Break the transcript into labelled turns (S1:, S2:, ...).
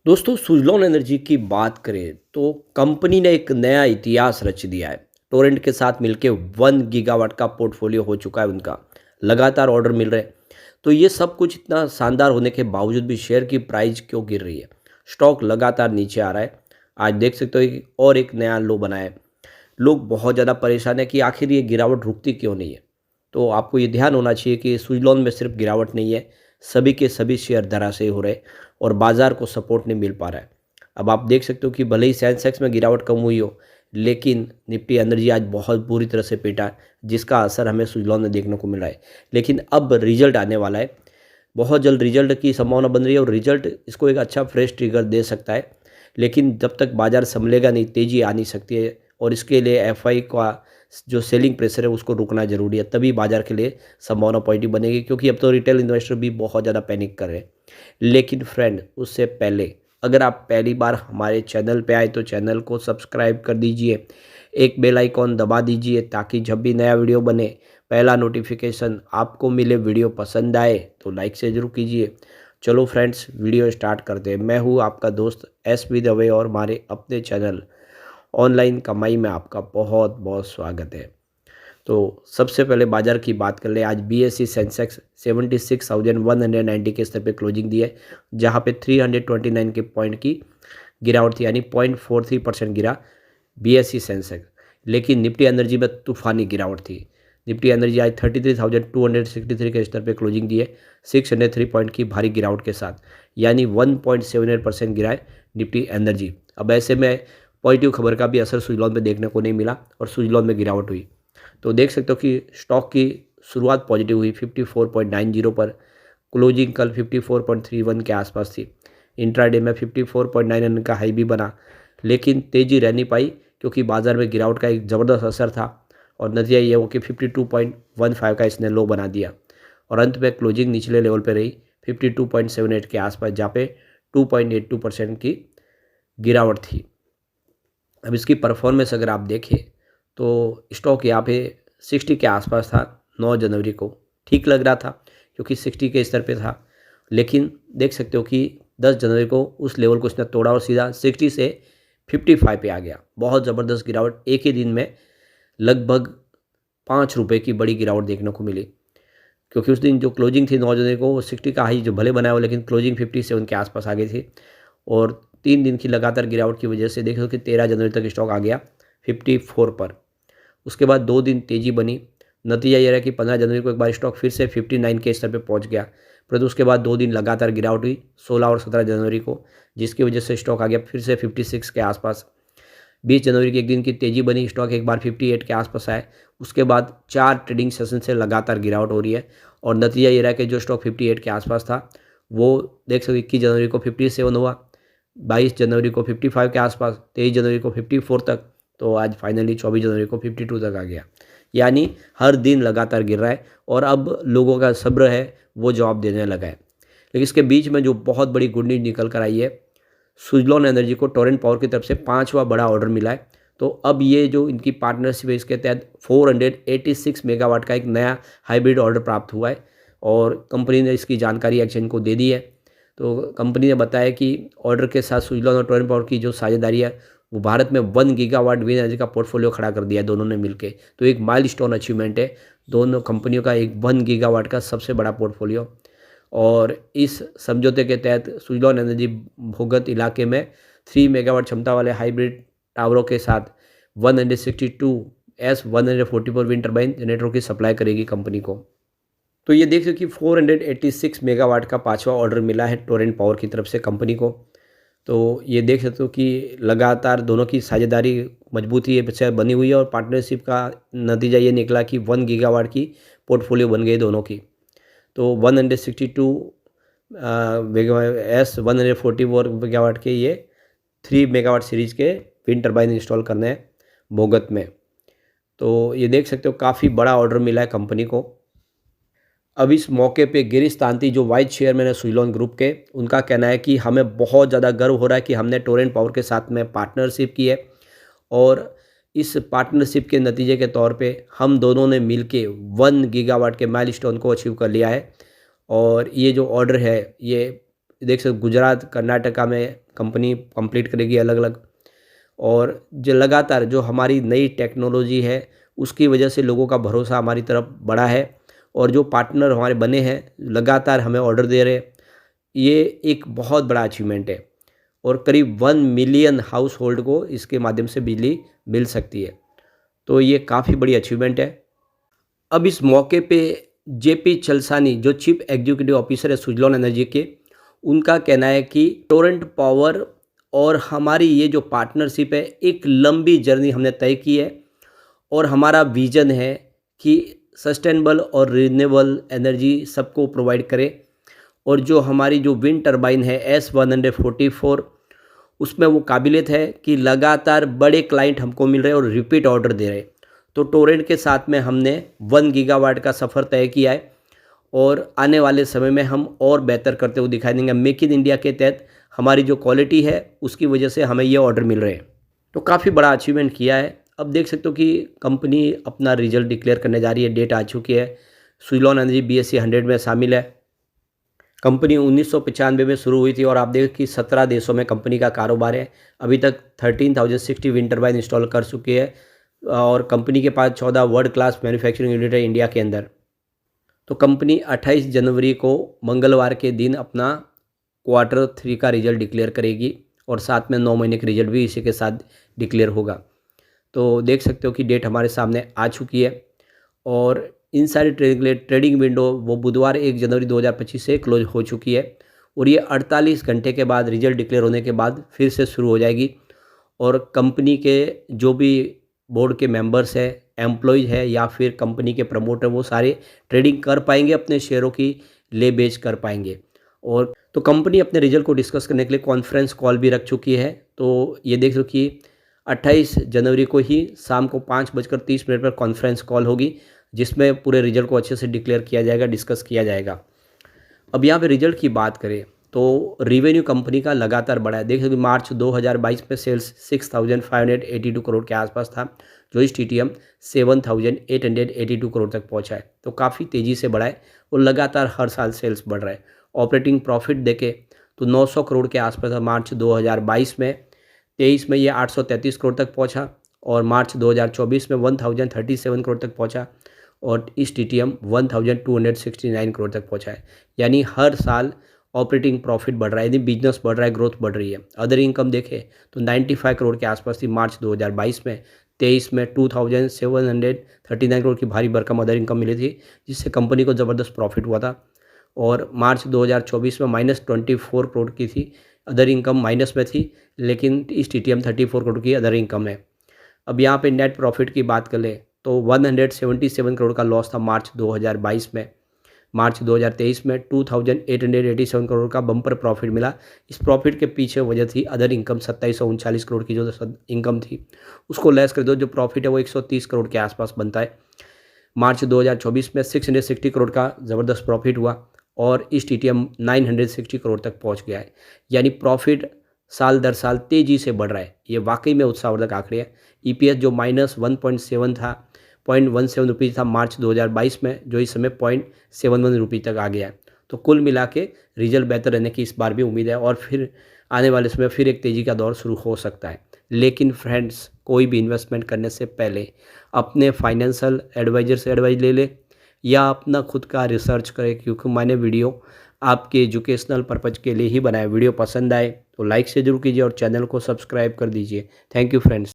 S1: दोस्तों सुज़लॉन एनर्जी की बात करें तो कंपनी ने एक नया इतिहास रच दिया है। टोरेंट के साथ मिलके 1 गीगावाट का पोर्टफोलियो हो चुका है उनका। लगातार ऑर्डर मिल रहे हैं। तो ये सब कुछ इतना शानदार होने के बावजूद भी शेयर की प्राइस क्यों गिर रही है? स्टॉक लगातार नीचे आ रहा है। आज देख सकते हो कि और एक नया लो बना है। लोग बहुत ज़्यादा परेशान है कि आखिर ये गिरावट रुकती क्यों नहीं है। तो आपको ये ध्यान होना चाहिए कि सुजलॉन में सिर्फ गिरावट नहीं है, सभी के सभी शेयर धराशायी हो रहे और बाजार को सपोर्ट नहीं मिल पा रहा है। अब आप देख सकते हो कि भले ही सेंसेक्स में गिरावट कम हुई हो, लेकिन निफ्टी एनर्जी आज बहुत बुरी तरह से पिटा है, जिसका असर हमें सुजलॉन में देखने को मिल रहा है। लेकिन अब रिजल्ट आने वाला है, बहुत जल्द रिजल्ट की संभावना बन रही है और रिजल्ट इसको एक अच्छा फ्रेश ट्रिगर दे सकता है। लेकिन जब तक बाजार संभलेगा नहीं, तेज़ी आ नहीं सकती है और इसके लिए एफआई का जो सेलिंग प्रेशर है उसको रुकना ज़रूरी है, तभी बाजार के लिए संभावना पॉजिटिव बनेगी, क्योंकि अब तो रिटेल इन्वेस्टर भी बहुत ज़्यादा पैनिक कर रहे हैं। लेकिन फ्रेंड, उससे पहले अगर आप पहली बार हमारे चैनल पे आए तो चैनल को सब्सक्राइब कर दीजिए, एक बेल आइकॉन दबा दीजिए ताकि जब भी नया वीडियो बने पहला नोटिफिकेशन आपको मिले। वीडियो पसंद आए तो लाइक से ज़रूर कीजिए। चलो फ्रेंड्स, वीडियो स्टार्ट करते हैं। मैं हूँ आपका दोस्त एस.बी. दवे और हमारे अपने चैनल ऑनलाइन कमाई में आपका बहुत बहुत स्वागत है। तो सबसे पहले बाजार की बात कर ले। आज बीएसई सेंसेक्स 76,190 के स्तर पे क्लोजिंग दी है, जहाँ पे 329 के पॉइंट की गिरावट थी, यानी 0.43% गिरा बीएसई सेंसेक्स। लेकिन निफ्टी एनर्जी में तूफानी गिरावट थी। निफ्टी एनर्जी आज 33,263 के स्तर पे क्लोजिंग दी है, 603 पॉइंट की भारी गिरावट के साथ, यानी 1.78% गिरा है निफ्टी एनर्जी। अब ऐसे में पॉजिटिव खबर का भी असर सुजलॉन में देखने को नहीं मिला और सुजलॉन में गिरावट हुई। तो देख सकते हो कि स्टॉक की शुरुआत पॉजिटिव हुई 54.90 पर। क्लोजिंग कल 54.31 के आसपास थी। इंट्राडे में 54.99 का हाई भी बना, लेकिन तेज़ी रह नहीं पाई क्योंकि बाजार में गिरावट का एक ज़बरदस्त असर था और नतीजा ये हो कि 52.15 का इसने लो बना दिया और अंत में क्लोजिंग निचले लेवल पर रही 52.78 के आसपास, जहाँ पे 2.82% की गिरावट थी। अब इसकी परफॉर्मेंस अगर आप देखें तो स्टॉक यहाँ पे 60 के आसपास था। 9 जनवरी को ठीक लग रहा था क्योंकि 60 के स्तर पे था, लेकिन देख सकते हो कि 10 जनवरी को उस लेवल को इसने तोड़ा और सीधा 60 से 55 पे आ गया। बहुत ज़बरदस्त गिरावट, एक ही दिन में लगभग 5 रुपये की बड़ी गिरावट देखने को मिली, क्योंकि उस दिन जो क्लोजिंग थी 9 जनवरी को, वो 60 का हाई जो भले बनाया हो, लेकिन क्लोजिंग 57 के आसपास आ गई थी और 3 दिन की लगातार गिरावट की वजह से देखो कि 13 जनवरी तक स्टॉक आ गया 54 पर। उसके बाद 2 दिन तेज़ी बनी। नतीजा ये रहा कि 15 जनवरी को एक बार स्टॉक फिर से 59 के स्तर पे पहुंच गया, परंतु उसके बाद 2 दिन लगातार गिरावट हुई 16 और 17 जनवरी को, जिसकी वजह से स्टॉक आ गया फिर से 56 के आसपास। 20 जनवरी के एक दिन की तेज़ी बनी, स्टॉक एक बार 58 के आसपास आए। उसके बाद 4 ट्रेडिंग सेशन से लगातार गिरावट हो रही है और नतीजा ये रहा कि जो स्टॉक 58 के आसपास था वो देख सकते 21 जनवरी को 57 हुआ, 22 जनवरी को 55 के आसपास, 23 जनवरी को 54 तक, तो आज फाइनली 24 जनवरी को 52 तक आ गया। यानी हर दिन लगातार गिर रहा है और अब लोगों का सब्र है वो जवाब देने लगा है। लेकिन इसके बीच में जो बहुत बड़ी गुड न्यूज़ निकल कर आई है, सुजलॉन एनर्जी को टोरेंट पावर की तरफ से 5वां बड़ा ऑर्डर मिला है। तो अब ये जो इनकी पार्टनरशिप है, इसके तहत 486 मेगावाट का एक नया हाइब्रिड ऑर्डर प्राप्त हुआ है और कंपनी ने इसकी जानकारी एक्सचेंज को दे दी है। तो कंपनी ने बताया कि ऑर्डर के साथ सुजलॉन और टोरेंट पावर की जो साझेदारी है, वो भारत में 1 गीगावाट विंड एनर्जी का पोर्टफोलियो खड़ा कर दिया है दोनों ने मिलकर। तो एक माइलस्टोन अचीवमेंट है दोनों कंपनियों का, एक 1 गीगावाट का सबसे बड़ा पोर्टफोलियो। और इस समझौते के तहत सुजलॉन एनर्जी भूगत इलाके में 3 मेगावाट क्षमता वाले हाइब्रिड टावरों के साथ 162 S144 विंड टर्बाइन जनरेटरों की सप्लाई करेगी कंपनी को। तो ये देख सकते कि 486 मेगावाट का 5वां ऑर्डर मिला है टोरेंट पावर की तरफ से कंपनी को। तो ये देख सकते हो कि लगातार दोनों की साझेदारी मजबूती से बनी हुई है और पार्टनरशिप का नतीजा ये निकला कि 1 गीगावाट की पोर्टफोलियो बन गई दोनों की। तो 162 S144 मेगावाट के ये 3 मेगावाट सीरीज़ के विंड टर्बाइन इंस्टॉल करने हैं भोगत में। तो ये देख सकते हो काफ़ी बड़ा ऑर्डर मिला है कंपनी को। अब इस मौके पे गिरीश तांती जो वाइस चेयरमैन है सुजलॉन ग्रुप के, उनका कहना है कि हमें बहुत ज़्यादा गर्व हो रहा है कि हमने टोरेंट पावर के साथ में पार्टनरशिप की है और इस पार्टनरशिप के नतीजे के तौर पे हम दोनों ने मिलके 1 गीगावाट के माइलस्टोन को अचीव कर लिया है। और ये जो ऑर्डर है ये देख सकते गुजरात, कर्नाटका में कंपनी कंप्लीट करेगी अलग अलग। और जो लगातार जो हमारी नई टेक्नोलॉजी है उसकी वजह से लोगों का भरोसा हमारी तरफ बढ़ा है, और जो पार्टनर हमारे बने हैं लगातार हमें ऑर्डर दे रहे हैं, ये एक बहुत बड़ा अचीवमेंट है। और करीब 1 मिलियन हाउस होल्ड को इसके माध्यम से बिजली मिल सकती है, तो ये काफ़ी बड़ी अचीवमेंट है। अब इस मौके पे जेपी चलसानी जो चीफ एग्जीक्यूटिव ऑफिसर है सुजलॉन एनर्जी के, उनका कहना है कि टोरेंट पावर और हमारी ये जो पार्टनरशिप है एक लंबी जर्नी हमने तय की है, और हमारा विज़न है कि सस्टेनेबल और रिन्यूएबल एनर्जी सबको प्रोवाइड करें। और जो हमारी जो विंड टरबाइन है S144, उसमें वो काबिलियत है कि लगातार बड़े क्लाइंट हमको मिल रहे हैं और रिपीट ऑर्डर दे रहे हैं। तो टोरेंट के साथ में हमने 1 गीगावाट का सफ़र तय किया है, और आने वाले समय में हम और बेहतर करते हुए दिखाई देंगे। मेक इन इंडिया के तहत हमारी जो क्वालिटी है उसकी वजह से हमें ये ऑर्डर मिल रहे हैं, तो काफ़ी बड़ा अचीवमेंट किया है। अब देख सकते हो कि कंपनी अपना रिजल्ट डिक्लेयर करने जा रही है, डेट आ चुकी है। सुजलॉन एनर्जी BSE 100 में शामिल है। कंपनी 1995 में शुरू हुई थी, और आप देखो कि 17 देशों में कंपनी का कारोबार है। अभी तक 13,060 विंड टरबाइन इंस्टॉल कर चुकी है, और कंपनी के पास 14 वर्ल्ड क्लास मैन्युफैक्चरिंग यूनिट है इंडिया के अंदर। तो कंपनी 28 जनवरी को मंगलवार के दिन अपना Q3 का रिजल्ट डिक्लेयर करेगी, और साथ में 9 महीने का रिजल्ट भी इसी के साथ डिक्लेयर होगा। तो देख सकते हो कि डेट हमारे सामने आ चुकी है, और इन सारी ट्रेडिंग विंडो वो बुधवार 1 जनवरी 2025 से क्लोज हो चुकी है, और ये 48 घंटे के बाद रिजल्ट डिक्लेयर होने के बाद फिर से शुरू हो जाएगी। और कंपनी के जो भी बोर्ड के मेंबर्स हैं, एम्प्लॉयज़ है, या फिर कंपनी के प्रमोटर, वो सारे ट्रेडिंग कर पाएंगे, अपने शेयरों की ले बेच कर पाएंगे। और तो कंपनी अपने रिजल्ट को डिस्कस करने के लिए कॉन्फ्रेंस कॉल भी रख चुकी है। तो ये देख लो कि 28 जनवरी को ही शाम को 5:30 पर कॉन्फ्रेंस कॉल होगी, जिसमें पूरे रिजल्ट को अच्छे से डिक्लेयर किया जाएगा, डिस्कस किया जाएगा। अब यहाँ पे रिजल्ट की बात करें तो रेवेन्यू कंपनी का लगातार बढ़ा है। देखिए कि मार्च 2022 में सेल्स 6,582 करोड़ के आसपास था, जो इस TTM 7,882 करोड़ तक पहुँचा है, तो काफ़ी तेज़ी से बढ़ा है, और लगातार हर साल सेल्स बढ़ रहा है। ऑपरेटिंग प्रॉफिट देखें तो 900 करोड़ के आसपास था मार्च 2022 में। 23 में ये 833 करोड़ तक पहुँचा, और मार्च 2024 में 1,037 करोड़ तक पहुँचा, और इस TTM 1,269 करोड़ तक पहुँचा है। यानी हर साल ऑपरेटिंग प्रॉफिट बढ़ रहा है, यानी बिजनेस बढ़ रहा है, ग्रोथ बढ़ रही है। अदर इनकम देखें तो 95 करोड़ के आसपास थी मार्च 2022 में। 23 में 2,739 करोड़ की भारी भरकम अदर इनकम मिली थी, जिससे कंपनी को ज़बरदस्त प्रॉफिट हुआ था। और मार्च 2024 में -24 करोड़ की थी, अदर इनकम माइनस में थी, लेकिन इस TTM 34 करोड़ की अदर इनकम है। अब यहाँ पे नेट प्रॉफिट की बात कर लें तो 177 करोड़ का लॉस था मार्च 2022 में। मार्च 2023 में 2,887 करोड़ का बम्पर प्रॉफिट मिला। इस प्रॉफिट के पीछे वजह थी अदर इनकम 2739 करोड़ की जो इनकम थी, उसको लेस कर दो, जो प्रॉफिट है वो 130 करोड़ के आसपास बनता है। मार्च 2024 में 660 करोड़ का ज़बरदस्त प्रॉफिट हुआ, और इस TTM 960 करोड़ तक पहुंच गया है। यानी प्रॉफिट साल दर साल तेज़ी से बढ़ रहा है। ये वाकई में उत्साहवर्धक आंकड़े हैं। EPS जो -1.7 था, 0.17 रुपीज़ था मार्च 2022 में, जो इस समय 0.71 रुपीज़ तक आ गया है। तो कुल मिला के रिजल्ट बेहतर रहने की इस बार भी उम्मीद है, और फिर आने वाले समय फिर एक तेज़ी का दौर शुरू हो सकता है। लेकिन फ्रेंड्स, कोई भी इन्वेस्टमेंट करने से पहले अपने फाइनेंशियल एडवाइज़र से एडवाइस ले लें, या अपना खुद का रिसर्च करें, क्योंकि मैंने वीडियो आपके एजुकेशनल पर्पज़ के लिए ही बनाया। वीडियो पसंद आए तो लाइक से जरूर कीजिए, और चैनल को सब्सक्राइब कर दीजिए। Thank you friends.